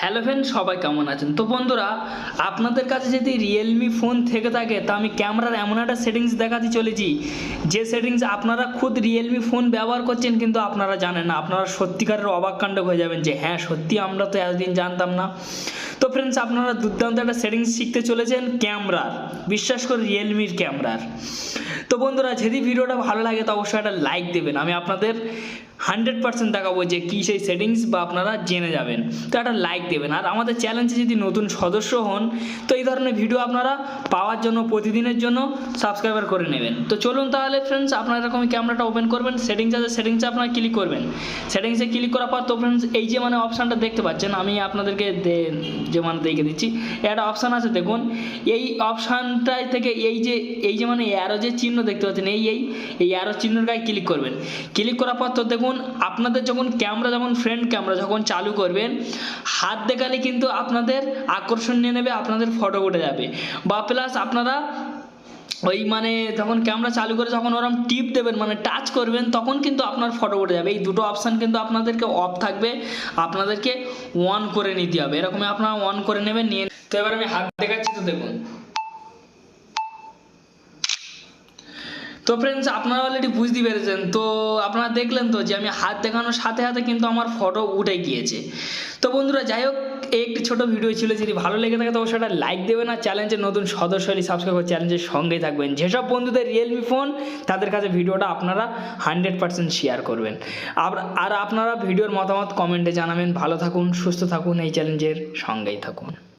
Hello friend, সবাই কেমন আছেন? তো বন্ধুরা, আপনাদের কাছে যদি রিয়েলমি ফোন থেকে থাকে তা আমি ক্যামেরার এমন একটা সেটিংস দেখাতে চলেছি যে সেটিংস আপনারা খুদ রিয়েলমি ফোন ব্যবহার করছেন কিন্তু আপনারা জানেন না। আপনারা সত্যিকারের অবাক কাণ্ড হয়ে যাবেন যে হ্যাঁ, সত্যি আমরা তো এতদিন জানতাম না। তো ফ্রেন্ডস, আপনারা দুর্দান্ত একটা সেটিংস শিখতে চলেছেন ক্যামেরার, বিশ্বাস করে রিয়েলমির ক্যামেরার। তো বন্ধুরা, যদি ভিডিওটা ভালো লাগে তো অবশ্যই একটা লাইক দেবেন। আমি আপনাদের 100% দেখাবো যে কী সেই সেটিংস, বা আপনারা জেনে যাবেন। তো একটা লাইক দেবেন, আর আমাদের চ্যানেলে যদি নতুন সদস্য হন তো এই ধরনের ভিডিও আপনারা পাওয়ার জন্য প্রতিদিনের জন্য সাবস্ক্রাইবার করে নেবেন। তো চলুন তাহলে ফ্রেন্ডস, আপনারা এরকম ক্যামেরাটা ওপেন করবেন, সেটিংস আছে, সেটিংসে আপনারা ক্লিক করবেন। সেটিংসে ক্লিক করার পর তো ফ্রেন্ডস এই যে অপশানটা দেখতে পাচ্ছেন, আমি আপনাদেরকে দেখে দিচ্ছি। একটা অপশান আছে দেখুন, এই অপশানটাই থেকে এই যে অ্যারো যে চিহ্ন দেখতে পাচ্ছেন, এই অ্যারো চিহ্নের গায়ে ক্লিক করবেন। ক্লিক করার পর তো দেখুন, আপনাদের যখন ক্যামেরা, যখন ফ্রন্ট ক্যামেরা যখন চালু করবেন, হাত দেখালে কিন্তু আপনাদের আকর্ষণ নিয়ে নেবে, আপনাদের ফটো উঠে যাবে। বা প্লাস আপনারা ওই যখন ক্যামেরা চালু করে যখন ওরকম টিপ দেবেন, টাচ করবেন, তখন কিন্তু আপনার ফটো উঠে যাবে। এই দুটো অপশান কিন্তু আপনাদেরকে অফ থাকবে, আপনাদেরকে অন করে নিতে হবে। এরকমই আপনারা অন করে নেবেন, নিয়ে। তো এবার আমি হাত দেখাচ্ছি, তো দেখুন। তো ফ্রেন্ডস, আপনারা অলরেডি বুঝতে পেরেছেন। তো আপনারা দেখলেন তো যে আমি হাত দেখানোর সাথে সাথে কিন্তু আমার ফটো উঠে গিয়েছে। তো বন্ধুরা, যাই হোক, একটি ছোট ভিডিও ছিল। যদি ভালো লেগে থাকে তো অবশ্যই একটা লাইক দেবেন, আর চ্যানেলের নতুন সদস্য হলে সাবস্ক্রাইব করে চ্যানেলের সঙ্গেই থাকবেন। যেসব বন্ধুদের রিয়েলমি ফোন, তাদের কাছে ভিডিওটা আপনারা 100% শেয়ার করবেন। আর আপনারা ভিডিওর মতামত কমেন্টে জানাবেন। ভালো থাকুন, সুস্থ থাকুন, এই চ্যালেঞ্জের সঙ্গেই থাকুন।